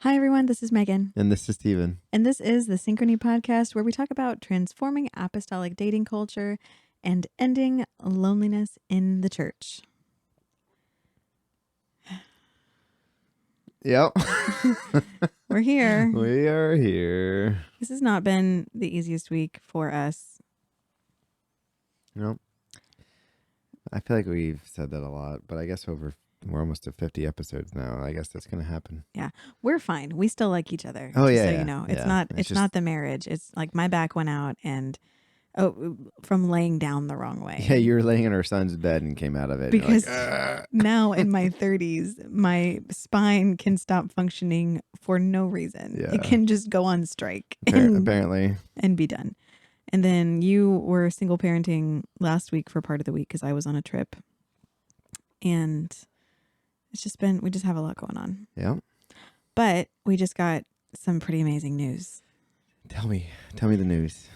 Hi, everyone. This is Megan. And this is Steven. And this is the Synchrony podcast, where we talk about transforming apostolic dating culture and ending loneliness in the church. Yep. We're here. We are here. This has not been the easiest week for us. Nope. I feel like we've said that a lot, but I guess we're almost to 50 episodes now. I guess that's going to happen. Yeah, we're fine. We still like each other. Oh, yeah. So yeah. you know, it's yeah. it's not the marriage. It's like my back went out and from laying down the wrong way. Yeah, you were laying in our son's bed and came out of it. Because like, now in my 30s, my spine can stop functioning for no reason. Yeah. It can just go on strike apparently and be done. And then you were single parenting last week for part of the week because I was on a trip. And it's just we just have a lot going on. Yeah. But we just got some pretty amazing news. Tell me the news.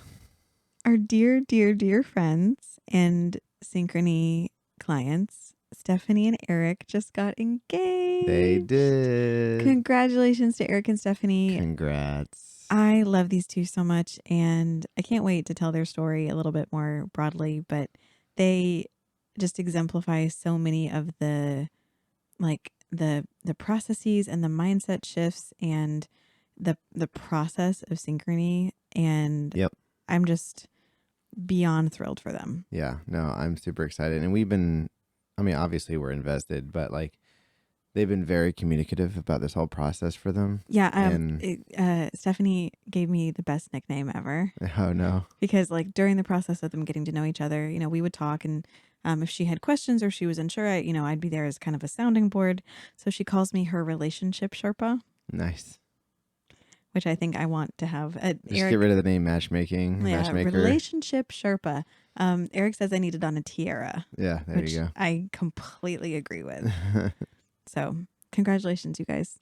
Our dear, dear, dear friends and Synchrony clients, Stephanie and Eric, just got engaged. They did. Congratulations to Eric and Stephanie. Congrats. I love these two so much, and I can't wait to tell their story a little bit more broadly, but they just exemplify so many of the processes and the mindset shifts and the process of Synchrony, and Yep. I'm just beyond thrilled for them. Yeah, no, I'm super excited. And obviously we're invested, but like they've been very communicative about this whole process for them. Yeah. Stephanie gave me the best nickname ever. Oh, no. Because like during the process of them getting to know each other, you know, we would talk, and if she had questions or she was unsure, I'd be there as kind of a sounding board. So she calls me her relationship Sherpa. Nice. Which I think I want to have. Just get rid of the name matchmaker. Relationship Sherpa. Eric says I need it on a tiara. Yeah, there you go. I completely agree with. So congratulations, you guys.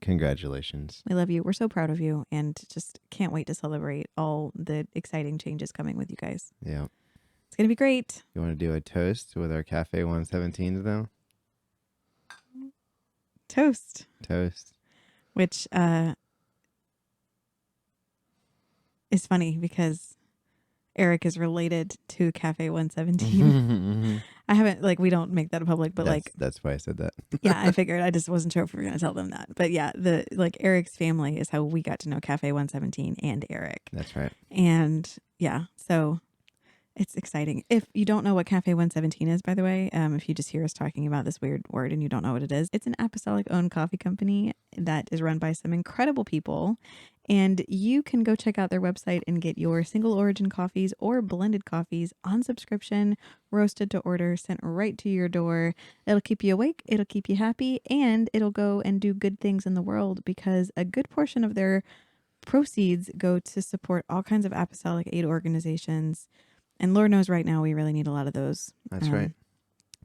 Congratulations. We love you. We're so proud of you, and just can't wait to celebrate all the exciting changes coming with you guys. Yeah. It's going to be great. You want to do a toast with our Cafe 117s though? Toast. Which is funny because Eric is related to Cafe 117. I haven't, we don't make that public, but that's why I said that. Yeah, I figured. I just wasn't sure if we were going to tell them that. But yeah, Eric's family is how we got to know Cafe 117 and Eric. That's right. And yeah, so it's exciting. If you don't know what Cafe 117 is, by the way, if you just hear us talking about this weird word and you don't know what it is, it's an apostolic owned coffee company that is run by some incredible people. And you can go check out their website and get your single origin coffees or blended coffees on subscription, roasted to order, sent right to your door. It'll keep you awake, it'll keep you happy, and it'll go and do good things in the world, because a good portion of their proceeds go to support all kinds of apostolic aid organizations. And Lord knows right now we really need a lot of those. That's right.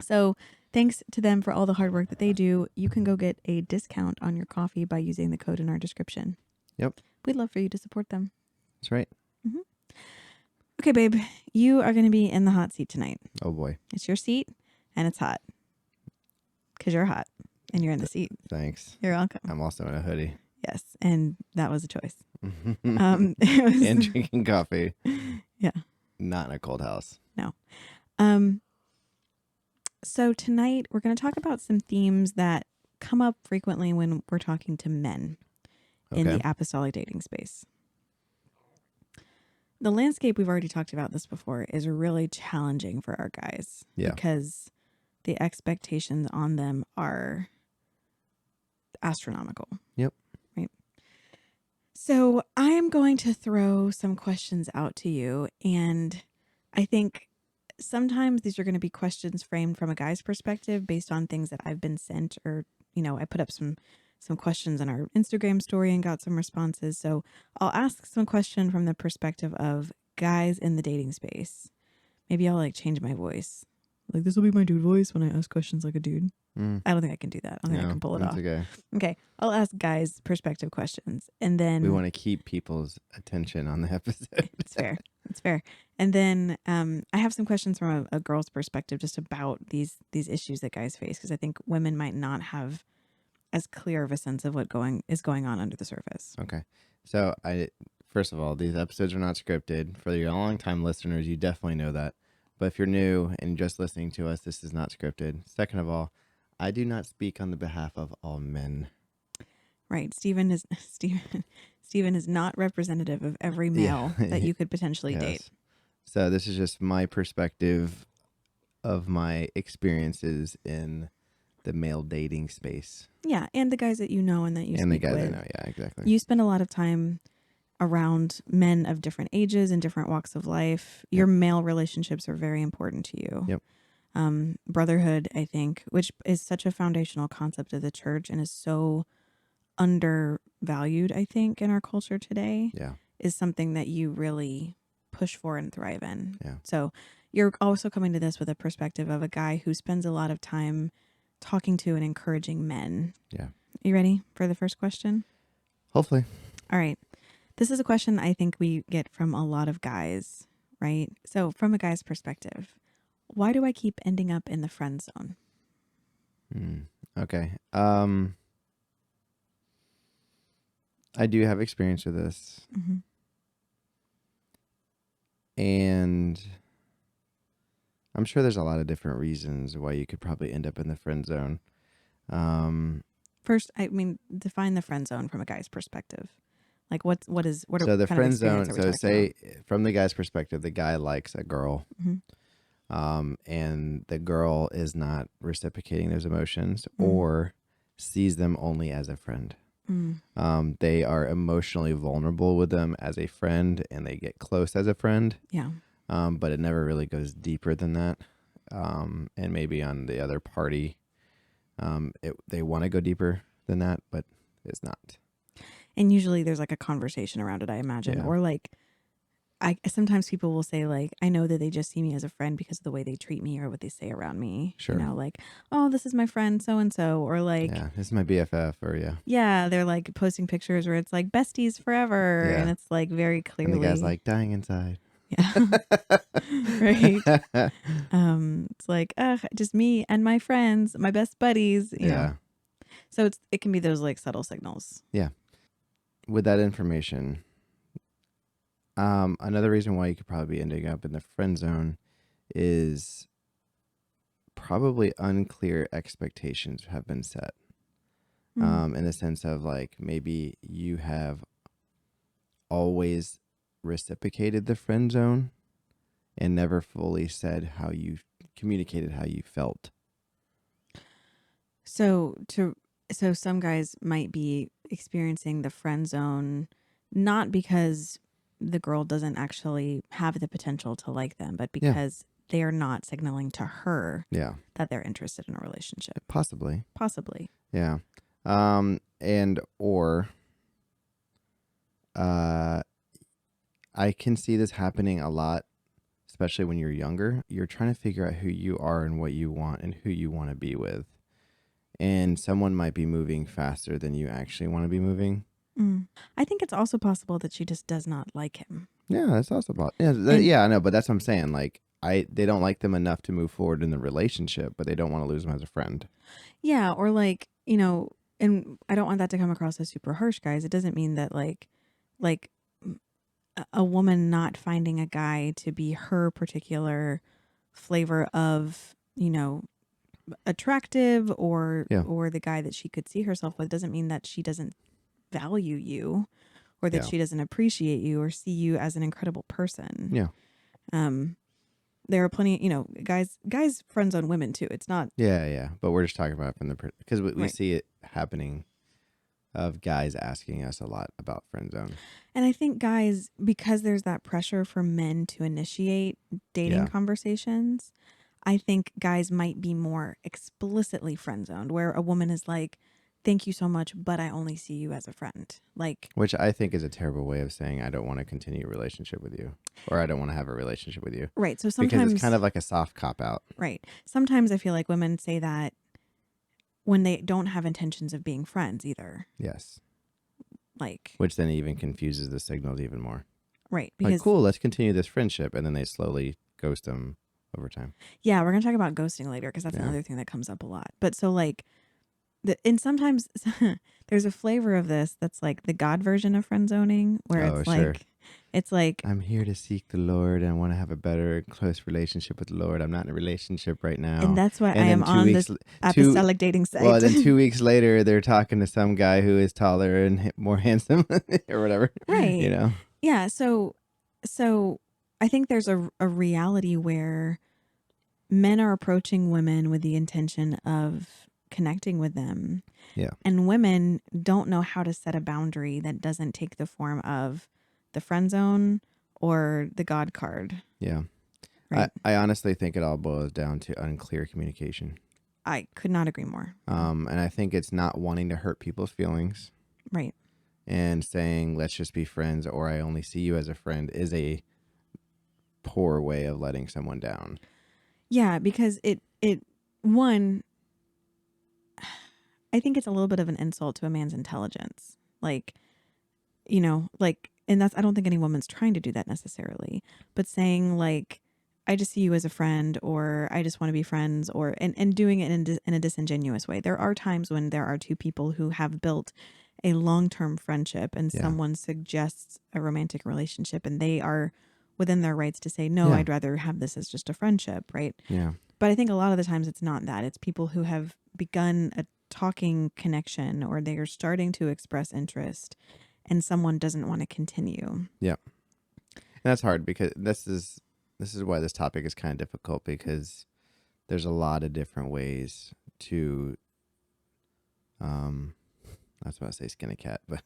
So thanks to them for all the hard work that they do. You can go get a discount on your coffee by using the code in our description. Yep. We'd love for you to support them. That's right. Mm-hmm. Okay, babe, you are going to be in the hot seat tonight. Oh, boy. It's your seat, and it's hot. Because you're hot, and you're in the seat. Thanks. You're welcome. I'm also in a hoodie. Yes, and that was a choice. And drinking coffee. Yeah. Not in a cold house. No. So tonight we're going to talk about some themes that come up frequently when we're talking to men in the apostolic dating space. The landscape, we've already talked about this before, is really challenging for our guys. Yeah. Because the expectations on them are astronomical. Yep. Right. So I am going to throw some questions out to you, and I think sometimes these are going to be questions framed from a guy's perspective based on things that I've been sent, or, I put up some questions on our Instagram story and got some responses. So I'll ask some question from the perspective of guys in the dating space. Maybe I'll change my voice. This will be my dude voice when I ask questions like a dude. I don't think I can do that. I don't think I can pull it off. Okay. I'll ask guys perspective questions, and then we want to keep people's attention on the episode. It's fair. And then I have some questions from a girl's perspective just about these issues that guys face, because I think women might not have as clear of a sense of what is going on under the surface. Okay. So first of all, these episodes are not scripted. For your long-time listeners, you definitely know that. But if you're new and just listening to us, this is not scripted. Second of all, I do not speak on the behalf of all men. Right. Stephen is not representative of every male that you could potentially date. So this is just my perspective of my experiences in the male dating space. Yeah, and the guys that you know and that you speak with. And the guys I know, yeah, exactly. You spend a lot of time around men of different ages and different walks of life. Your male relationships are very important to you. Yep. Brotherhood, I think, which is such a foundational concept of the church and is so undervalued, I think, in our culture today, is something that you really push for and thrive in. Yeah. So you're also coming to this with a perspective of a guy who spends a lot of time talking to and encouraging men. Yeah. You ready for the first question? Hopefully. All right. This is a question I think we get from a lot of guys, right? So from a guy's perspective, why do I keep ending up in the friend zone? Okay. I do have experience with this. Mm-hmm. And I'm sure there's a lot of different reasons why you could probably end up in the friend zone. First, I mean, define the friend zone from a guy's perspective. Like what are so the kind friend of zone? So say about? From the guy's perspective, the guy likes a girl, and the girl is not reciprocating those emotions or sees them only as a friend. They are emotionally vulnerable with them as a friend, and they get close as a friend. Yeah. But it never really goes deeper than that. And maybe on the other party, they want to go deeper than that, but it's not. And usually there's like a conversation around it, I imagine. Yeah. Or like, sometimes people will say like, I know that they just see me as a friend because of the way they treat me or what they say around me. Sure. You know, like, oh, this is my friend so-and-so. Or like, yeah, this is my BFF or yeah, they're like posting pictures where it's like besties forever. Yeah. And it's like very clearly. And the guy's like dying inside. Yeah. Right. It's like, just me and my friends, my best buddies, you know. So it can be those like subtle signals. Yeah. With that information, another reason why you could probably be ending up in the friend zone is probably unclear expectations have been set. In the sense of like maybe you have always reciprocated the friend zone and never fully said communicated how you felt. So some guys might be experiencing the friend zone not because the girl doesn't actually have the potential to like them, but because they are not signaling to her that they're interested in a relationship. Possibly. Yeah. I can see this happening a lot, especially when you're younger. You're trying to figure out who you are and what you want and who you want to be with. And someone might be moving faster than you actually want to be moving. I think it's also possible that she just does not like him. Yeah, that's also possible. Yeah, I know, but that's what I'm saying. Like, they don't like them enough to move forward in the relationship, but they don't want to lose them as a friend. Yeah, or like, you know, and I don't want that to come across as super harsh, guys. It doesn't mean that like a woman not finding a guy to be her particular flavor of, you know, attractive or the guy that she could see herself with doesn't mean that she doesn't value you or that she doesn't appreciate you or see you as an incredible person. Yeah. There are plenty, you know, guys friend zone women too. It's not. Yeah. But we're just talking about because we see it happening of guys asking us a lot about friend zone. And I think guys, because there's that pressure for men to initiate dating conversations, I think guys might be more explicitly friend zoned, where a woman is like, thank you so much, but I only see you as a friend. Like, which I think is a terrible way of saying I don't want to continue a relationship with you, or I don't want to have a relationship with you. Right. So sometimes, because it's kind of like a soft cop out. Right. Sometimes I feel like women say that when they don't have intentions of being friends either. Yes. Like, which then even confuses the signals even more. Right. Because, like, cool, let's continue this friendship, and then they slowly ghost them over time. Yeah, we're gonna talk about ghosting later because that's another thing that comes up a lot. But so like, and sometimes there's a flavor of this that's like the God version of friend zoning, where Oh, sure. it's like, I'm here to seek the Lord and want to have a better, close relationship with the Lord. I'm not in a relationship right and now. that's why I And then am on this two, apostolic dating well, site. then 2 weeks later, they're talking to some guy who is taller and more handsome or whatever, you Right. know? Yeah. So I think there's a reality where men are approaching women with the intention of connecting with them, Yeah. and women don't know how to set a boundary that doesn't take the form of the friend zone or the God card. Yeah. Right. I honestly think it all boils down to unclear communication. I could not agree more. And I think it's not wanting to hurt people's feelings Right. and saying, let's just be friends, or I only see you as a friend is a poor way of letting someone down. Yeah, because one, I think it's a little bit of an insult to a man's intelligence. Like, and I don't think any woman's trying to do that necessarily, but saying like, I just see you as a friend, or I just want to be friends, and doing it in a disingenuous way. There are times when there are two people who have built a long-term friendship and Yeah. someone suggests a romantic relationship, and they are within their rights to say, no, Yeah. I'd rather have this as just a friendship. Right. Yeah. But I think a lot of the times it's not that. It's people who have begun a talking connection, or they are starting to express interest, and someone doesn't want to continue. Yeah. And that's hard because this is why this topic is kind of difficult, because there's a lot of different ways to I was about to say skin a cat, but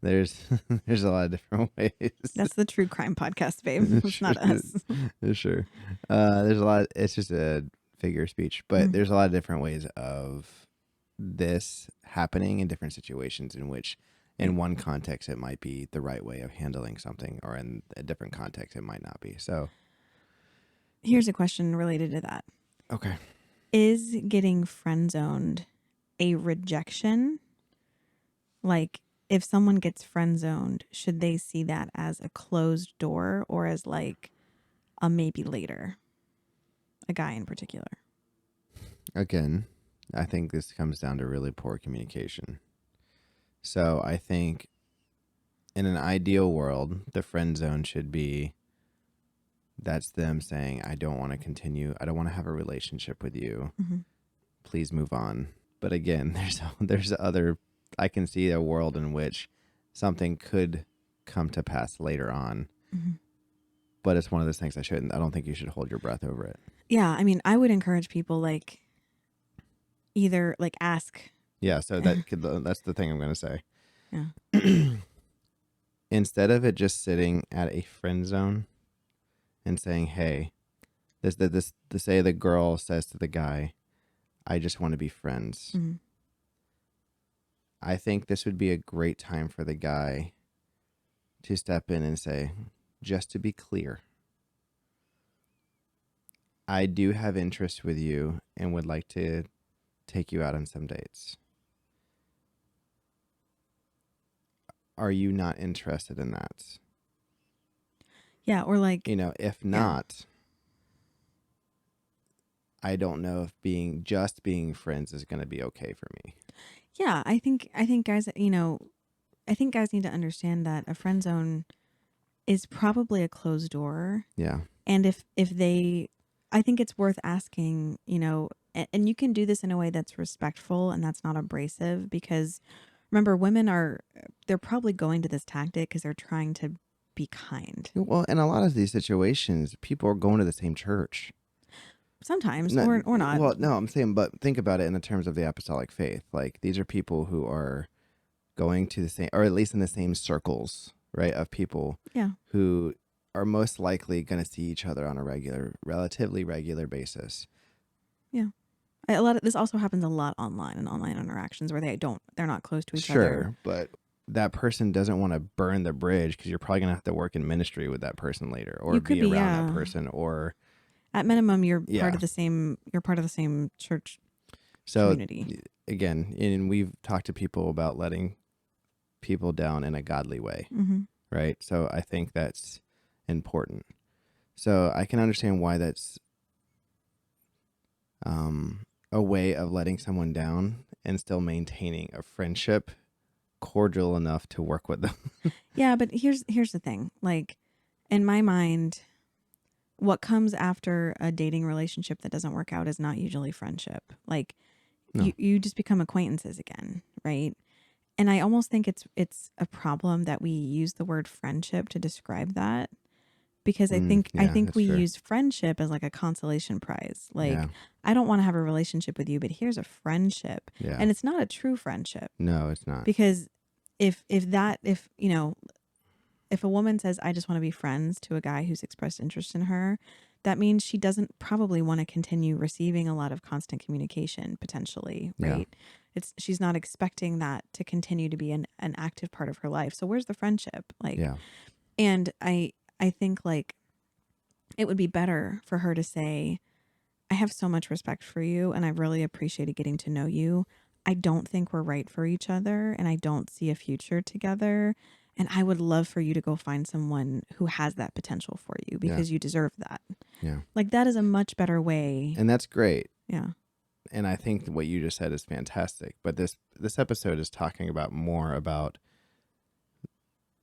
there's a lot of different ways. That's the true crime podcast, babe. It's not us. Sure. There's a lot. It's just a figure of speech, but there's a lot of different ways of this happening in different situations, in which in one context it might be the right way of handling something, or in a different context it might not be. So Here's a question related to that. okay. Is getting friend zoned a rejection? Like, if someone gets friend zoned, should they see that as a closed door, or as like a maybe later? A guy in particular. Again, I think this comes down to really poor communication. So I think in an ideal world, the friend zone should be, that's them saying, I don't want to continue. I don't want to have a relationship with you. Mm-hmm. Please move on. But again, there's other, I can see a world in which something could come to pass later on. Mm-hmm. But it's one of those things I don't think you should hold your breath over it. Yeah. I mean, I would encourage people like either like ask. Yeah. So that's the thing I'm going to say. Yeah. Instead of it just sitting at a friend zone and saying, hey, say the girl says to the guy, I just want to be friends. Mm-hmm. I think this would be a great time for the guy to step in and say, just to be clear, I do have interest with you and would like to take you out on some dates. Are you not interested in that? Yeah. Or like, if not, I don't know if being friends is going to be okay for me. Yeah, I think guys, I think guys need to understand that a friend zone is probably a closed door. Yeah. And if they, I think it's worth asking, and you can do this in a way that's respectful and that's not abrasive, because remember, they're probably going to this tactic because they're trying to be kind. Well, in a lot of these situations, people are going to the same church. Sometimes, or not. Well, no, I'm saying, but think about it in the terms of the apostolic faith. Like, these are people who are going to the same, or at least in the same circles, right, of people who are most likely going to see each other on a relatively regular basis. Yeah. This also happens a lot online, and online interactions where they're not close to each other. Sure, but that person doesn't want to burn the bridge, because you're probably going to have to work in ministry with that person later, or be around that person, or at minimum, you're part of the same church community. Again, and we've talked to people about letting people down in a godly way, right? So I think that's important. So I can understand why that's a way of letting someone down, and still maintaining a friendship cordial enough to work with them. Yeah, but here's the thing. Like, in my mind, what comes after a dating relationship that doesn't work out is not usually friendship. Like, No. you just become acquaintances again, right? And I almost think it's a problem that we use the word friendship to describe that, because I Yeah, think that's we true. use friendship as like a consolation prize. Yeah. Like, I don't want to have a relationship with you, but here's a friendship. Yeah. And it's not a true friendship, No, it's not. because if you know, if a woman says, I just want to be friends to a guy who's expressed interest in her, that means she doesn't probably want to continue receiving a lot of constant communication, potentially, Yeah. right? She's not expecting that to continue to be an active part of her life. So where's the friendship? Like, Yeah. and I think, like, it would be better for her to say, I have so much respect for you and I've really appreciated getting to know you. I don't think we're right for each other and I don't see a future together. And I would love for you to go find someone who has that potential for you, Yeah. because you deserve that. Yeah. Like, that is a much better way. And that's great. Yeah. And I think what you just said is fantastic. But this episode is talking about more about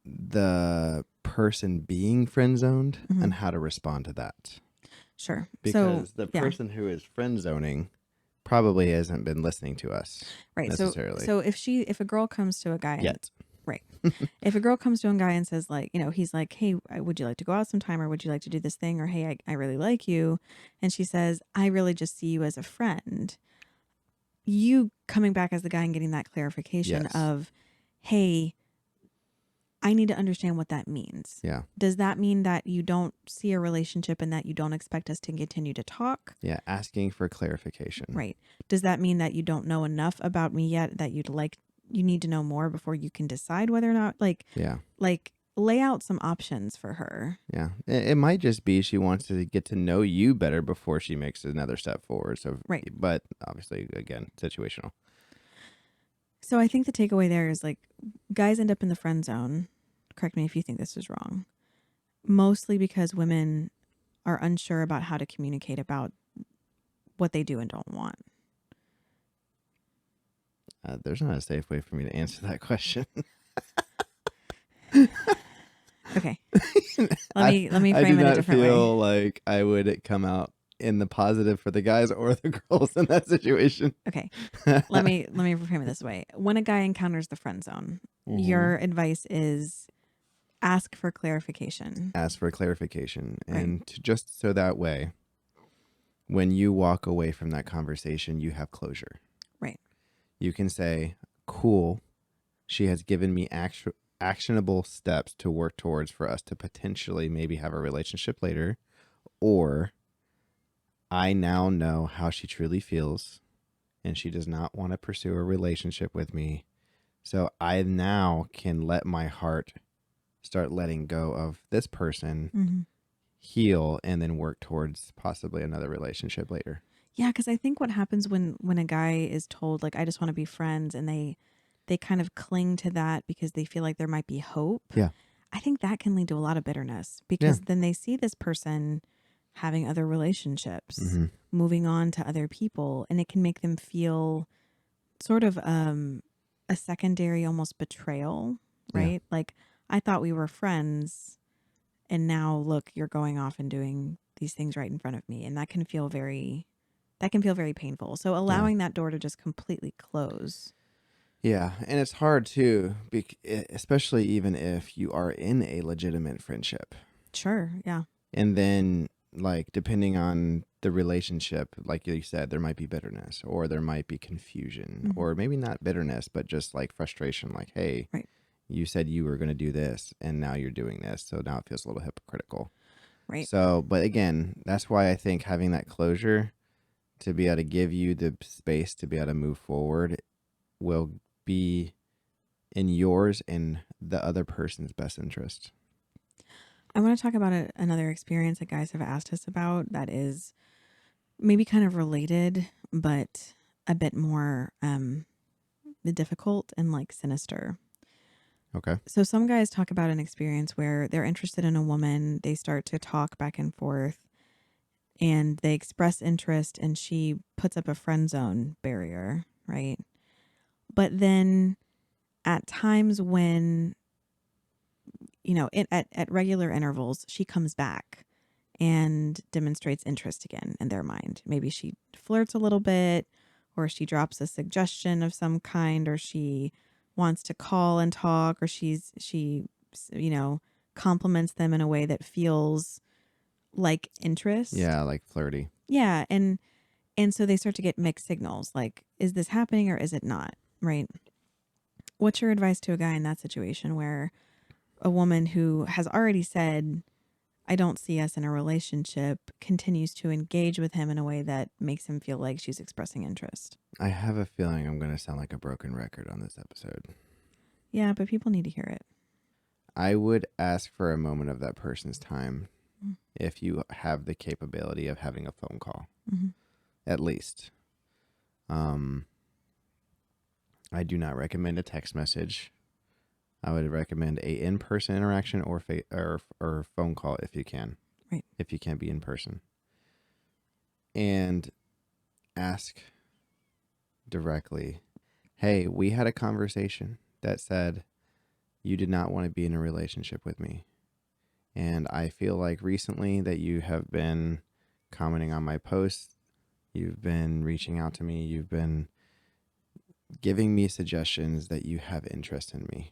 the person being friend zoned Mm-hmm. and how to respond to that. Sure. Because So, the yeah. person who is friend zoning probably hasn't been listening to us Right. necessarily. So if a girl comes to a guy Yet. right. If a girl comes to a guy and says, like, you know, he's like, hey, would you like to go out sometime, or would you like to do this thing, or hey, I really like you. And she says, I really just see you as a friend. You coming back as the guy and getting that clarification Yes. of, hey, I need to understand what that means. Yeah. Does that mean that you don't see a relationship and that you don't expect us to continue to talk? Yeah. Asking for clarification. Right. Does that mean that you don't know enough about me yet, that you need to know more before you can decide whether or not, like, Yeah. lay out some options for her. Yeah. It might just be she wants to get to know you better before she makes another step forward. So, Right. But obviously, again, situational. So I think the takeaway there is, like, guys end up in the friend zone. Correct me if you think this is wrong. Mostly because women are unsure about how to communicate about what they do and don't want. There's not a safe way for me to answer that question. Okay. Let me frame I do it a not different feel way. like I would come out in the positive for the guys or the girls in that situation. Okay. Let me frame it this way. When a guy encounters the friend zone, your advice is ask for clarification. Ask for clarification. Right. And just so that way, when you walk away from that conversation, you have closure. Right. You can say, cool, she has given me actionable steps to work towards for us to potentially maybe have a relationship later, or I now know how she truly feels and she does not want to pursue a relationship with me. So I now can let my heart start letting go of this person, heal, and then work towards possibly another relationship later. Yeah, because I think what happens when a guy is told, like, I just want to be friends, and they kind of cling to that because they feel like there might be hope. Yeah. I think that can lead to a lot of bitterness, because then they see this person having other relationships, moving on to other people, and it can make them feel sort of a secondary, almost betrayal, right? Yeah. Like, I thought we were friends, and now look, you're going off and doing these things right in front of me, and that can feel very painful. So allowing that door to just completely close. Yeah, and it's hard too, especially even if you are in a legitimate friendship. Sure, yeah. And then, like, depending on the relationship, like you said, there might be bitterness, or there might be confusion, or maybe not bitterness, but just like frustration. Like, hey, Right. you said you were going to do this, and now you're doing this. So now it feels a little hypocritical. Right. So, but again, that's why I think having that closure to be able to give you the space to be able to move forward will be in yours and the other person's best interest. I want to talk about another experience that guys have asked us about that is maybe kind of related, but a bit more difficult and, like, sinister. Okay. So some guys talk about an experience where they're interested in a woman, they start to talk back and forth, and they express interest, and she puts up a friend zone barrier, right? But then at times when, at regular intervals, she comes back and demonstrates interest again in their mind. Maybe she flirts a little bit, or she drops a suggestion of some kind, or she wants to call and talk, or she compliments them in a way that feels like interest. Yeah, like flirty. Yeah, and so they start to get mixed signals, like, is this happening or is it not, right? What's your advice to a guy in that situation where a woman who has already said, I don't see us in a relationship, continues to engage with him in a way that makes him feel like she's expressing interest? I have a feeling I'm going to sound like a broken record on this episode. Yeah, but people need to hear it. I would ask for a moment of that person's time if you have the capability of having a phone call, at least. I do not recommend a text message. I would recommend a in-person interaction or phone call if you can. Right. If you can't be in person. And ask directly, hey, we had a conversation that said you did not want to be in a relationship with me. And I feel like recently that you have been commenting on my posts. You've been reaching out to me. You've been giving me suggestions that you have interest in me.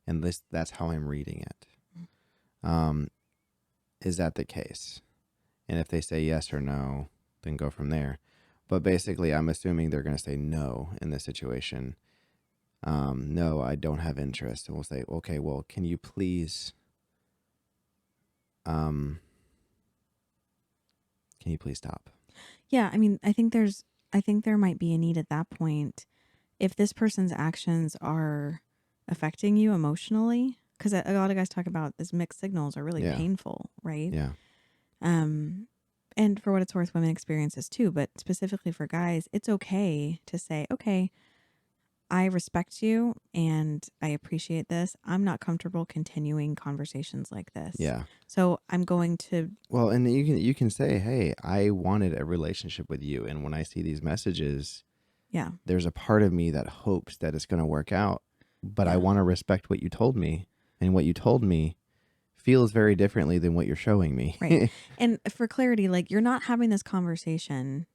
And that's how I'm reading it. Is that the case? And if they say yes or no, then go from there. But basically, I'm assuming they're going to say no in this situation. No, I don't have interest. And we'll say, okay, well, can you please stop? Yeah, I mean, I think there might be a need at that point if this person's actions are affecting you emotionally, because a lot of guys talk about this mixed signals are really painful, right? Yeah. And for what it's worth, women experience this too, but specifically for guys, it's okay to say, okay, I respect you and I appreciate this. I'm not comfortable continuing conversations like this. Yeah. So I'm going to. Well, and you can say, hey, I wanted a relationship with you. And when I see these messages, there's a part of me that hopes that it's going to work out, but I want to respect what you told me. And what you told me feels very differently than what you're showing me. Right. And for clarity, like, you're not having this conversation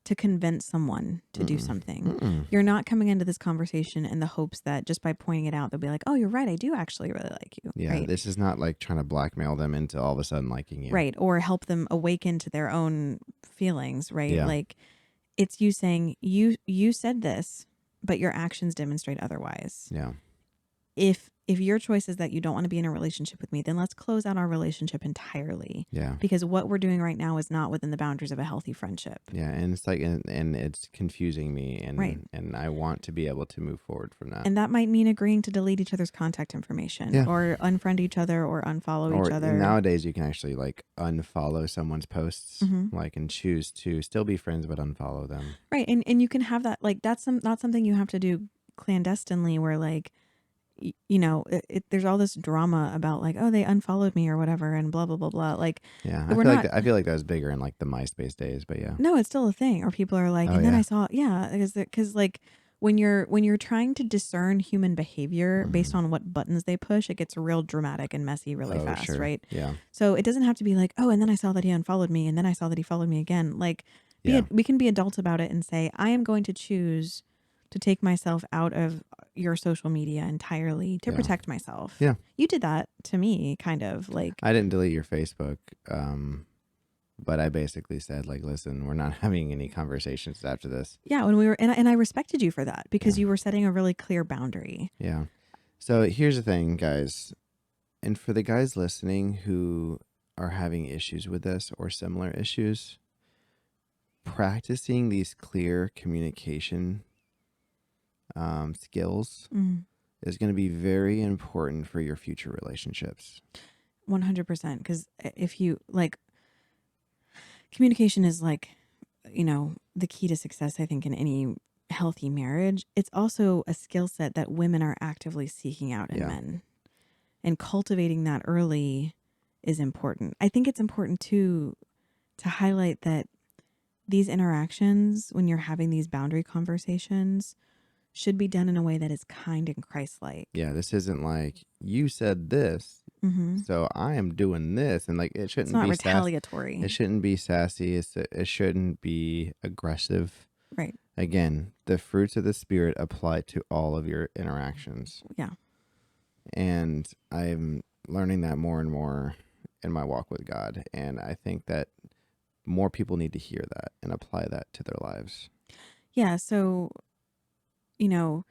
to convince someone to do something. You're not coming into this conversation in the hopes that just by pointing it out, they'll be like, oh, you're right. I do actually really like you. Yeah. Right? This is not like trying to blackmail them into all of a sudden liking you. Right. Or help them awaken to their own feelings. Right. Yeah. Like, it's you saying, you said this, but your actions demonstrate otherwise. Yeah. If your choice is that you don't want to be in a relationship with me, then let's close out our relationship entirely. Yeah. Because what we're doing right now is not within the boundaries of a healthy friendship. Yeah. And it's like, and it's confusing me. And, and I want to be able to move forward from that. And that might mean agreeing to delete each other's contact information or unfriend each other or unfollow each other. Nowadays you can actually like unfollow someone's posts, like, and choose to still be friends, but unfollow them. Right. And you can have that, like, that's not something you have to do clandestinely where, like, there's all this drama about, like, oh, they unfollowed me or whatever and blah, blah, blah, blah. Like, yeah, I feel like that was bigger in like the MySpace days, but yeah. No, it's still a thing. Or people are like, then I saw, because like when you're trying to discern human behavior based on what buttons they push, it gets real dramatic and messy really fast, sure. right? Yeah. So it doesn't have to be like, oh, and then I saw that he unfollowed me and then I saw that he followed me again. Like, we can be adults about it and say, I am going to choose to take myself out of your social media entirely to protect myself. Yeah. You did that to me, kind of, like. I didn't delete your Facebook, but I basically said, like, listen, we're not having any conversations after this. Yeah, when we were, and I respected you for that because you were setting a really clear boundary. Yeah. So here's the thing, guys. And for the guys listening who are having issues with this or similar issues, practicing these clear communication skills is going to be very important for your future relationships. 100%. Because if you, like, communication is, like, the key to success, I think, in any healthy marriage. It's also a skill set that women are actively seeking out in men. And cultivating that early is important. I think it's important, too, to highlight that these interactions, when you're having these boundary conversations, should be done in a way that is kind and Christ-like. Yeah, this isn't like you said this, Mm-hmm. so I am doing this, and like it It's shouldn't not be retaliatory. It shouldn't be sassy. It shouldn't be aggressive. Right. Again, the fruits of the Spirit apply to all of your interactions. Yeah. And I'm learning that more and more in my walk with God. And I think that more people need to hear that and apply that to their lives. Yeah. So, you know,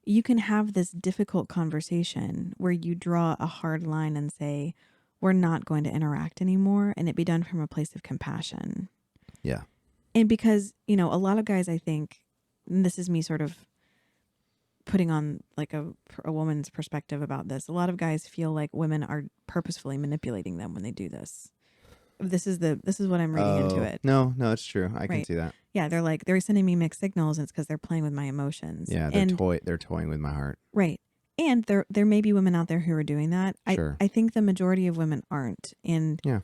you can have this difficult conversation where you draw a hard line and say, we're not going to interact anymore, and it be done from a place of compassion. Yeah. And because, a lot of guys, I think, and this is me sort of putting on like a woman's perspective about this. A lot of guys feel like women are purposefully manipulating them when they do this. This is what I'm reading into it. No, it's true. I can Right. see that. Yeah, they're sending me mixed signals, and it's because they're playing with my emotions. Yeah, and they're toying with my heart. right. And there may be women out there who are doing that. Sure. I think the majority of women aren't. And Yeah.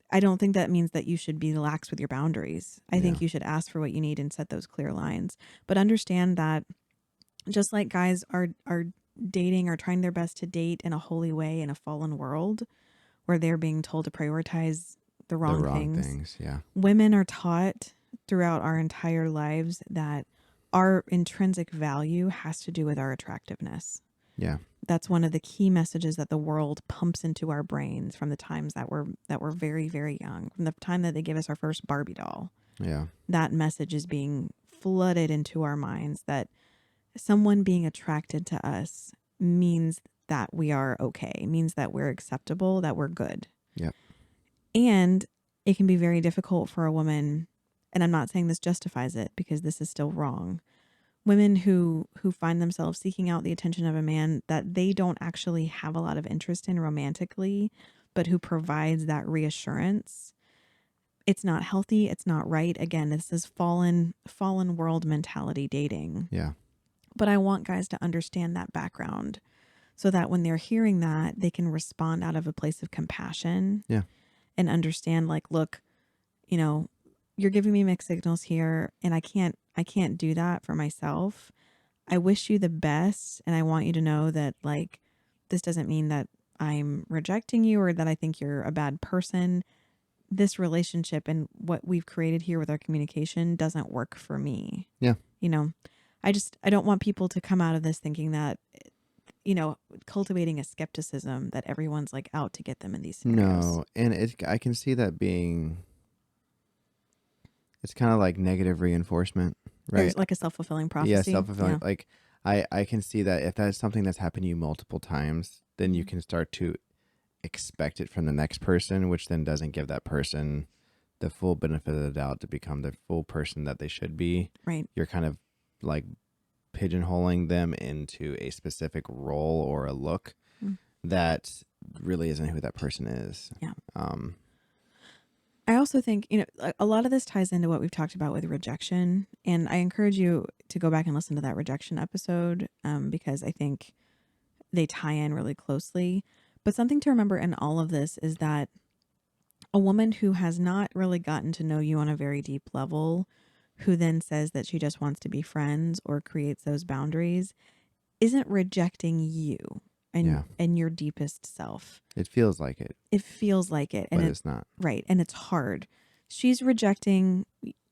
I don't think that means that you should be lax with your boundaries. I think Yeah. you should ask for what you need and set those clear lines. But understand that just like guys are dating or trying their best to date in a holy way in a fallen world where they're being told to prioritize the wrong things. Yeah. Women are taught throughout our entire lives that our intrinsic value has to do with our attractiveness. Yeah. That's one of the key messages that the world pumps into our brains from the times that we're very, very young, from the time that they give us our first Barbie doll. Yeah. That message is being flooded into our minds that someone being attracted to us means that we are okay, means that we're acceptable, that we're good. Yep. And it can be very difficult for a woman, and I'm not saying this justifies it because this is still wrong. Women who find themselves seeking out the attention of a man that they don't actually have a lot of interest in romantically, but who provides that reassurance. It's not healthy. It's not right. Again, this is fallen world mentality dating. Yeah. But I want guys to understand that background so that when they're hearing that, they can respond out of a place of compassion. Yeah. And understand, like, look, you're giving me mixed signals here, and I can't do that for myself. I wish you the best, and I want you to know that, like, this doesn't mean that I'm rejecting you or that I think you're a bad person. This relationship and what we've created here with our communication doesn't work for me. Yeah. I don't want people to come out of this thinking that, cultivating a skepticism that everyone's like out to get them in these scenarios. No, and I can see that being, it's kind of like negative reinforcement, right? Like a self-fulfilling prophecy. Yeah, self-fulfilling. Yeah. Like I can see that if that's something that's happened to you multiple times, then you can start to expect it from the next person, which then doesn't give that person the full benefit of the doubt to become the full person that they should be. Right. You're kind of like pigeonholing them into a specific role or a look that really isn't who that person is. Yeah. I also think, a lot of this ties into what we've talked about with rejection. And I encourage you to go back and listen to that rejection episode because I think they tie in really closely. But something to remember in all of this is that a woman who has not really gotten to know you on a very deep level, who then says that she just wants to be friends or creates those boundaries, isn't rejecting you and your deepest self. It feels like it. It feels like it. But it's not. Right. And it's hard. She's rejecting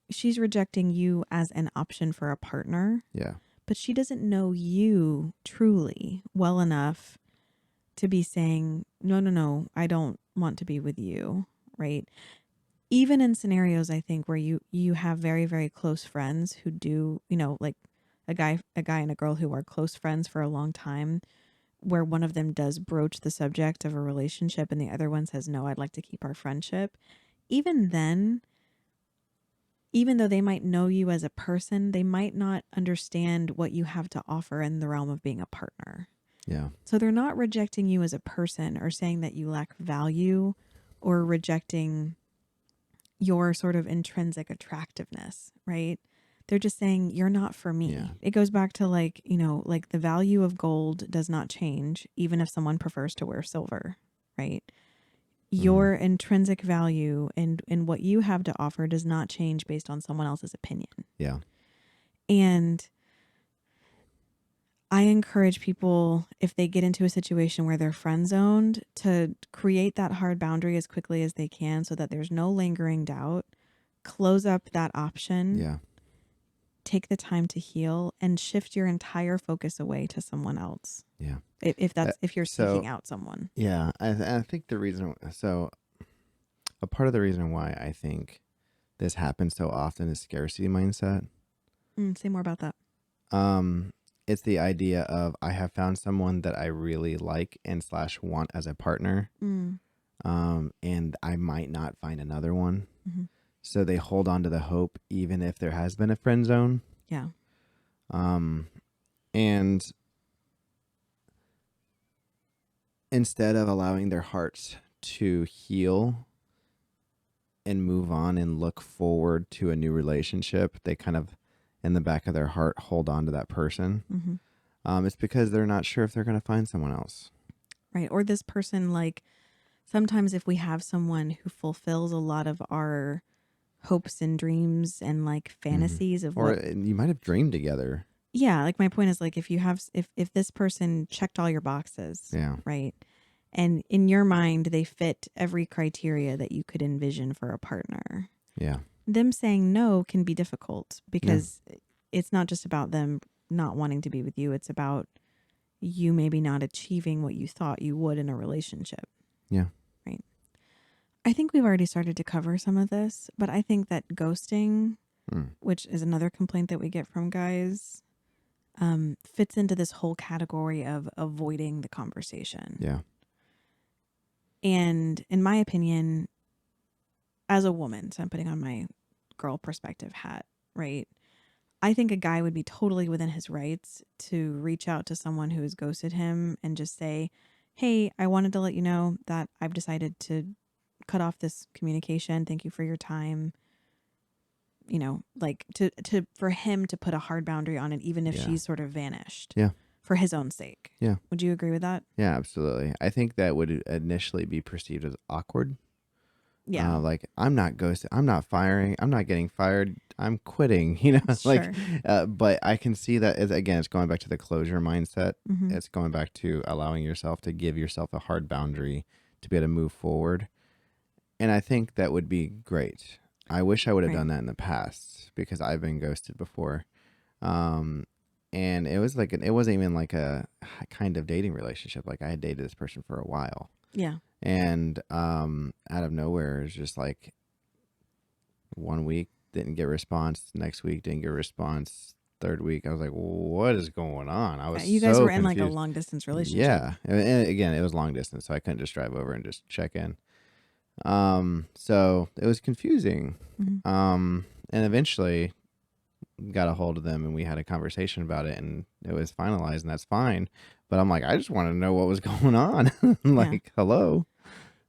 you as an option for a partner. Yeah. But she doesn't know you truly well enough to be saying, no, I don't want to be with you. Right. Even in scenarios, I think, where you have very, very close friends who do, like a guy and a girl who are close friends for a long time, where one of them does broach the subject of a relationship and the other one says, no, I'd like to keep our friendship. Even then, even though they might know you as a person, they might not understand what you have to offer in the realm of being a partner. Yeah. So they're not rejecting you as a person or saying that you lack value or rejecting your sort of intrinsic attractiveness, right? They're just saying you're not for me. Yeah. It goes back to like the value of gold does not change even if someone prefers to wear silver, right? Your intrinsic value and what you have to offer does not change based on someone else's opinion. Yeah. And I encourage people, if they get into a situation where they're friend zoned, to create that hard boundary as quickly as they can so that there's no lingering doubt. Close up that option, Yeah. take the time to heal, and shift your entire focus away to someone else. Yeah. If you're So, seeking out someone. yeah, I think the reason, so a part of the reason why I think this happens so often is scarcity mindset. Say more about that. It's the idea of I have found someone that I really like and slash want as a partner. And I might not find another one. Mm-hmm. So they hold on to the hope, even if there has been a friend zone. Yeah. And instead of allowing their hearts to heal and move on and look forward to a new relationship, they kind of, in the back of their heart, hold on to that person. Mm-hmm. It's because they're not sure if they're going to find someone else. Right. Or this person, like, sometimes if we have someone who fulfills a lot of our hopes and dreams and like fantasies of Or what, you might have dreamed together. yeah, like my point is, like, if you have, if this person checked all your boxes, Yeah. right, and in your mind they fit every criteria that you could envision for a partner, Yeah. them saying no can be difficult because it's not just about them not wanting to be with you, it's about you maybe not achieving what you thought you would in a relationship. Yeah. Right. I think we've already started to cover some of this, but I think that ghosting, which is another complaint that we get from guys, fits into this whole category of avoiding the conversation. Yeah. And in my opinion, as a woman, so I'm putting on my girl perspective hat, right? I think a guy would be totally within his rights to reach out to someone who has ghosted him and just say, hey, I wanted to let you know that I've decided to cut off this communication. Thank you for your time. You know, like to for him to put a hard boundary on it, even if she's sort of vanished. Yeah. For his own sake. Yeah. Would you agree with that? Yeah, absolutely. I think that would initially be perceived as awkward. Yeah. Like, I'm not ghosting. I'm not firing. I'm not getting fired. I'm quitting, you know, like, Sure. but I can see that as, again, it's going back to the closure mindset. Mm-hmm. It's going back to allowing yourself to give yourself a hard boundary to be able to move forward. And I think that would be great. I wish I would have done that in the past because I've been ghosted before. And it was like, it wasn't even like a kind of dating relationship. Like, I had dated this person for a while. Yeah. And out of nowhere, it's just like 1 week didn't get a response, next week didn't get a response, third week I was like, what is going on? I was You guys so were in confused. like a long distance relationship. Yeah, and again, it was long distance, so I couldn't just drive over and just check in. So it was confusing. Mm-hmm. And eventually got a hold of them and we had a conversation about it and it was finalized, and that's fine. But I'm like, I just want to know what was going on. Like, hello.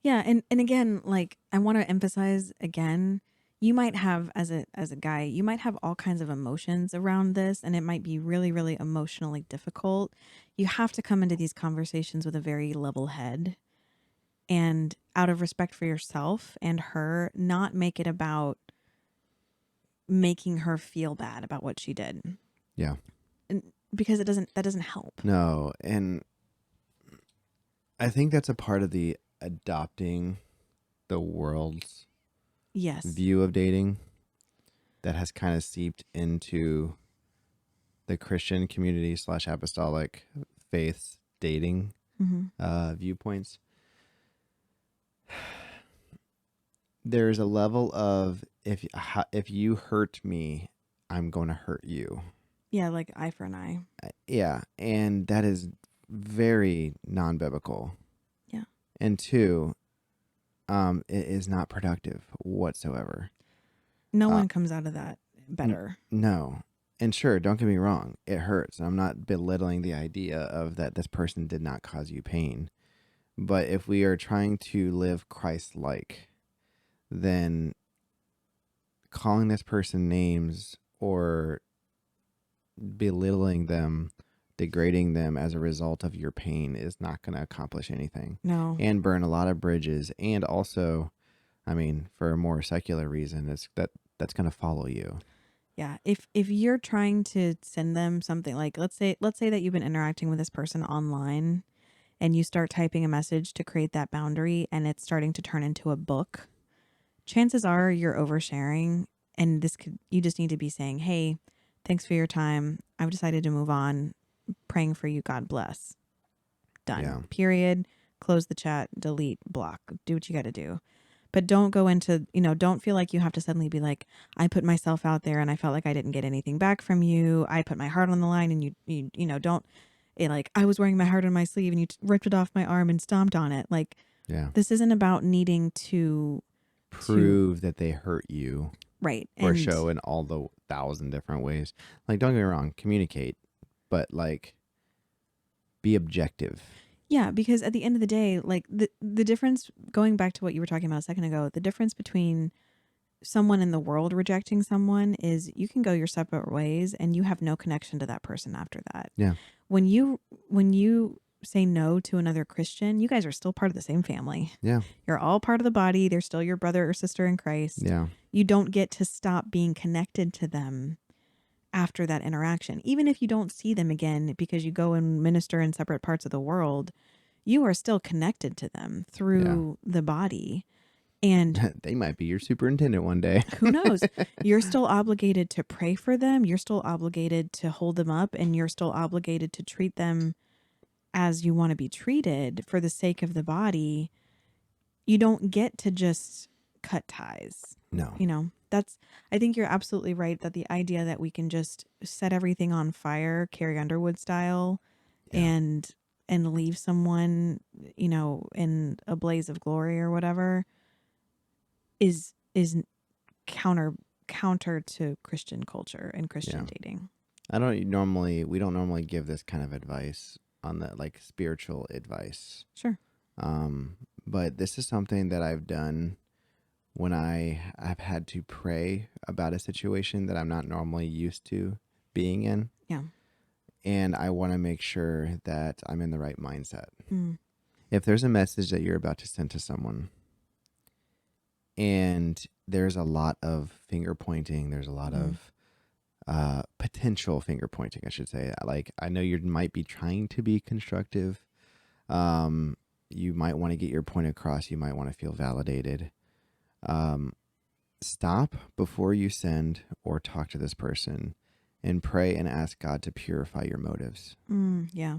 Yeah. And again, like, I want to emphasize again, you might have, as a guy, you might have all kinds of emotions around this, and it might be really, really emotionally difficult. You have to come into these conversations with a very level head, and out of respect for yourself and her, not make it about making her feel bad about what she did. Yeah. And because that doesn't help. No. And I think that's a part of the adopting the world's view of dating that has kind of seeped into the Christian community / apostolic faith's dating viewpoints. There's a level of if you hurt me, I'm going to hurt you. Yeah, like eye for an eye. Yeah, and that is very non-biblical. Yeah. And two, it is not productive whatsoever. No one comes out of that better. No. And sure, don't get me wrong, it hurts. I'm not belittling the idea of that this person did not cause you pain. But if we are trying to live Christ-like, then calling this person names or belittling them, degrading them as a result of your pain is not going to accomplish anything. No. And burn a lot of bridges. And also, I mean, for a more secular reason, that's going to follow you. Yeah. If you're trying to send them something, like let's say that you've been interacting with this person online and you start typing a message to create that boundary and it's starting to turn into a book, chances are you're oversharing, and you just need to be saying, "Hey, thanks for your time. I've decided to move on. Praying for you. God bless." Done. Yeah. Period. Close the chat, delete, block. Do what you got to do. But don't go into, don't feel like you have to suddenly be like, I put myself out there and I felt like I didn't get anything back from you. I put my heart on the line and don't, like, I was wearing my heart on my sleeve and you ripped it off my arm and stomped on it. Like, Yeah. this isn't about needing to Prove that they hurt you. Right. Or And show in all the 1,000 different ways. Like, don't get me wrong, communicate, but like, be objective. yeah, because at the end of the day, like the difference, going back to what you were talking about a second ago, the difference between someone in the world rejecting someone is you can go your separate ways and you have no connection to that person after that. Yeah. When you say no to another Christian, you guys are still part of the same family. Yeah. You're all part of the body. They're still your brother or sister in Christ. Yeah. You don't get to stop being connected to them after that interaction. Even if you don't see them again because you go and minister in separate parts of the world, you are still connected to them through the body. And they might be your superintendent one day. who knows? You're still obligated to pray for them. You're still obligated to hold them up, and you're still obligated to treat them as you want to be treated for the sake of the body. You don't get to just cut ties. No. I think you're absolutely right that the idea that we can just set everything on fire, Carrie Underwood style, and leave someone, in a blaze of glory or whatever is counter to Christian culture and Christian dating. We don't normally give this kind of advice on the like spiritual advice. Sure. But this is something that I've done when I've had to pray about a situation that I'm not normally used to being in. Yeah. And I want to make sure that I'm in the right mindset. Mm. If there's a message that you're about to send to someone and there's a lot of finger pointing, there's a lot of potential finger pointing, I should say. Like, I know you might be trying to be constructive. You might want to get your point across. You might want to feel validated. Stop before you send or talk to this person and pray and ask God to purify your motives. Yeah.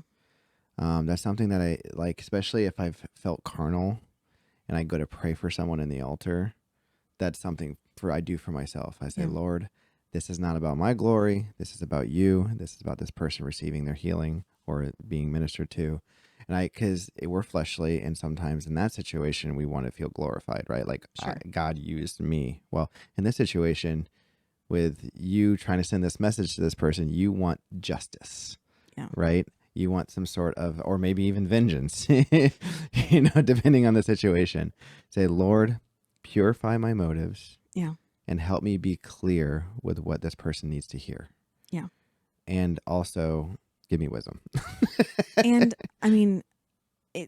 That's something that I like, especially if I've felt carnal and I go to pray for someone in the altar. That's something I do for myself. I say, Lord, this is not about my glory. This is about you. This is about this person receiving their healing or being ministered to. And because we're fleshly, and sometimes in that situation, we want to feel glorified, right? Like, sure. God used me. Well, in this situation, with you trying to send this message to this person, you want justice, right? You want some sort of, or maybe even vengeance, depending on the situation. Say, Lord, purify my motives. Yeah. And help me be clear with what this person needs to hear. Yeah. And also give me wisdom. And I mean,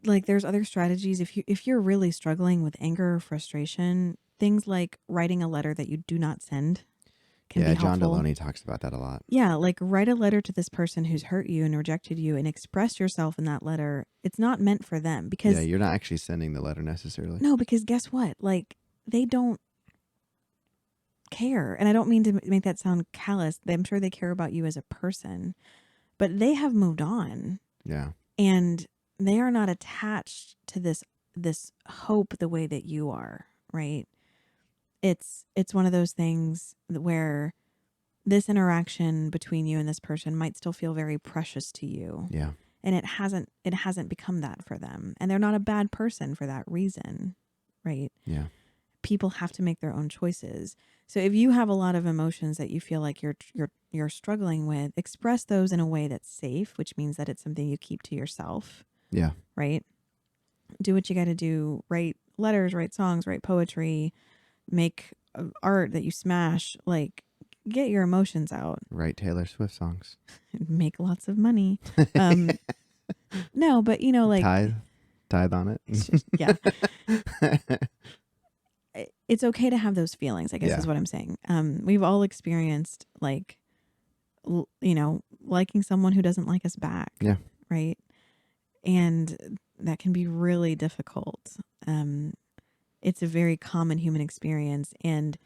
there's other strategies. If you're really struggling with anger or frustration, things like writing a letter that you do not send can be helpful. John Deloney talks about that a lot. Yeah, like write a letter to this person who's hurt you and rejected you and express yourself in that letter. It's not meant for them because you're not actually sending the letter necessarily. No, because guess what? Like, they don't care. And I don't mean to make that sound callous. I'm sure they care about you as a person, but they have moved on. Yeah. And they are not attached to this hope the way that you are, right? It's one of those things where this interaction between you and this person might still feel very precious to you. Yeah. And it hasn't become that for them. And they're not a bad person for that reason, right? Yeah. People have to make their own choices. So if you have a lot of emotions that you feel like you're struggling with, express those in a way that's safe, which means that it's something you keep to yourself. Yeah. Right? Do what you got to do. Write letters, write songs, write poetry, make art that you smash. Like, get your emotions out. Write Taylor Swift songs. Make lots of money. No, but tithe on it. Yeah. it's okay to have those feelings, I guess is Yeah. what I'm saying. We've all experienced like, liking someone who doesn't like us back. Yeah. Right. And that can be really difficult. It's a very common human experience. And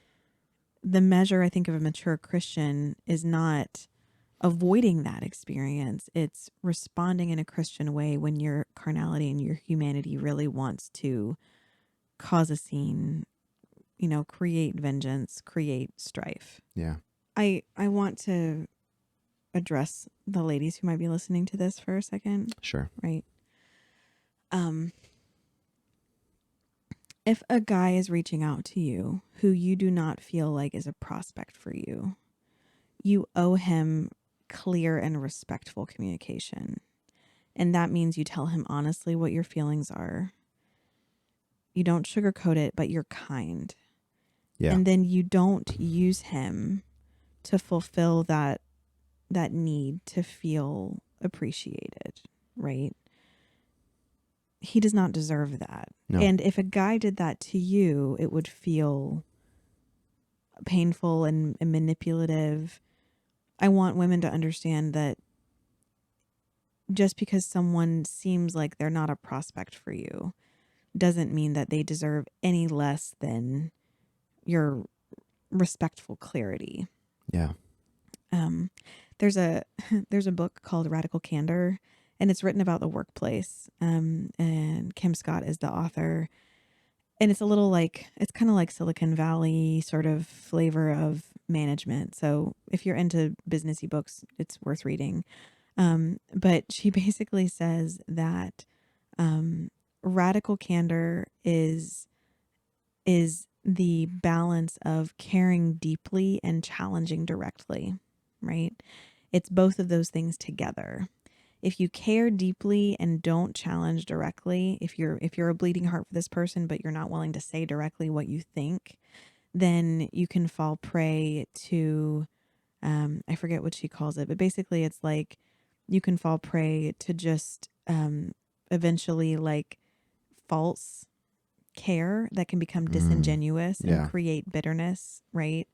the measure, I think, of a mature Christian is not avoiding that experience. It's responding in a Christian way when your carnality and your humanity really wants to cause a scene, create vengeance, create strife. Yeah. I want to address the ladies who might be listening to this for a second. Sure. Right. If a guy is reaching out to you who you do not feel like is a prospect for you, you owe him clear and respectful communication. And that means you tell him honestly what your feelings are. You don't sugarcoat it, but you're kind. Yeah. And then you don't use him to fulfill that need to feel appreciated, right? He does not deserve that. No. And if a guy did that to you, it would feel painful and manipulative. I want women to understand that just because someone seems like they're not a prospect for you doesn't mean that they deserve any less than your respectful clarity. Yeah. There's a book called Radical Candor, and it's written about the workplace. And Kim Scott is the author. And it's it's kind of like Silicon Valley sort of flavor of management. So if you're into businessy books, it's worth reading. But she basically says that radical candor is the balance of caring deeply and challenging directly, right? It's both of those things together. If you care deeply and don't challenge directly, if you're a bleeding heart for this person, but you're not willing to say directly what you think, then you can fall prey to, I forget what she calls it, but basically it's like you can fall prey to just eventually like false care that can become disingenuous and create bitterness, right?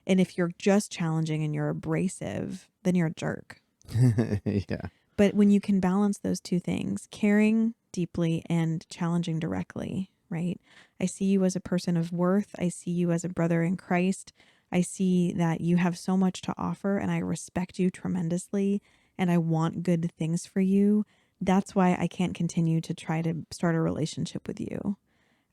And if you're just challenging and you're abrasive, then you're a jerk. Yeah. But when you can balance those two things, caring deeply and challenging directly, right? I see you as a person of worth. I see you as a brother in Christ. I see that you have so much to offer and I respect you tremendously and I want good things for you. That's why I can't continue to try to start a relationship with you.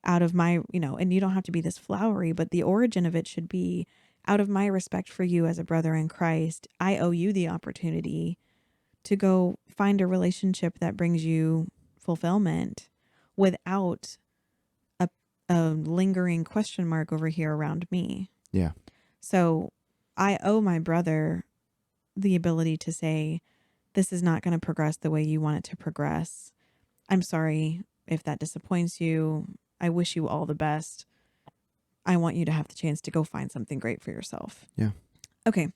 Out of my, and you don't have to be this flowery, but the origin of it should be out of my respect for you as a brother in Christ. I owe you the opportunity to go find a relationship that brings you fulfillment without a lingering question mark over here around me. Yeah. So I owe my brother the ability to say, this is not going to progress the way you want it to progress. I'm sorry if that disappoints you. I wish you all the best. I want you to have the chance to go find something great for yourself. Yeah. Okay.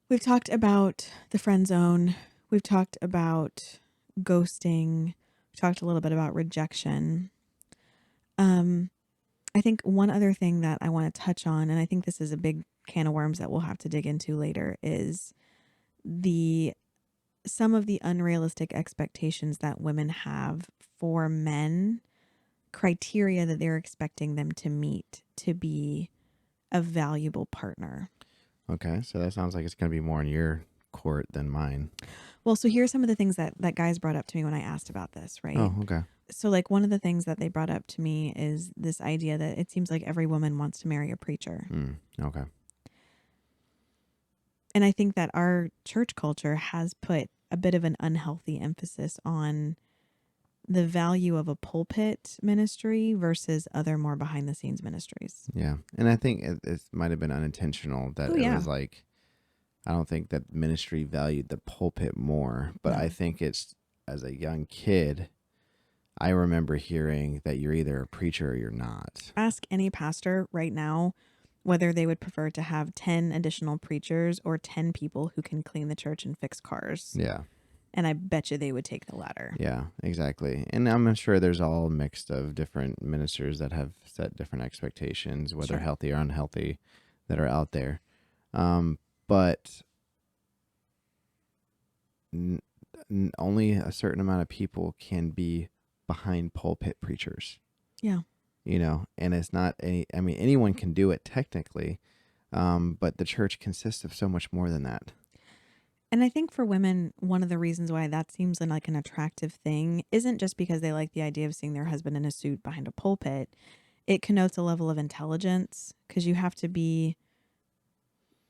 We've talked about the friend zone. We've talked about ghosting. We talked a little bit about rejection. I think one other thing that I want to touch on, and I think this is a big can of worms that we'll have to dig into later, is some of the unrealistic expectations that women have for men, criteria that they're expecting them to meet to be a valuable partner. Okay. So that sounds like it's going to be more in your court than mine. Well, so here are some of the things that guys brought up to me when I asked about this, right? Oh, okay. So like one of the things that they brought up to me is this idea that it seems like every woman wants to marry a preacher. Okay. And I think that our church culture has put a bit of an unhealthy emphasis on the value of a pulpit ministry versus other more behind the scenes ministries. Yeah. And I think it might have been unintentional that it was like, I don't think that ministry valued the pulpit more, but I think it's, as a young kid, I remember hearing that you're either a preacher or you're not. Ask any pastor right now whether they would prefer to have 10 additional preachers or 10 people who can clean the church and fix cars. Yeah. And I bet you they would take the latter. Yeah, exactly. And I'm sure there's all mixed of different ministers that have set different expectations, whether Sure. healthy or unhealthy, that are out there. But only a certain amount of people can be behind pulpit preachers. Yeah. And it's not anyone can do it technically, but the church consists of so much more than that. And I think for women, one of the reasons why that seems like an attractive thing isn't just because they like the idea of seeing their husband in a suit behind a pulpit. It connotes a level of intelligence because you have to be,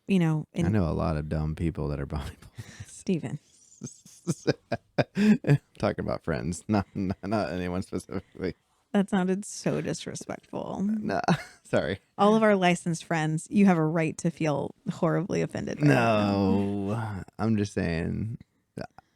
I know a lot of dumb people that are behind pulpits. Stephen. Talking about friends, not anyone specifically. That sounded so disrespectful. No, sorry. All of our licensed friends, you have a right to feel horribly offended by No, I'm just saying.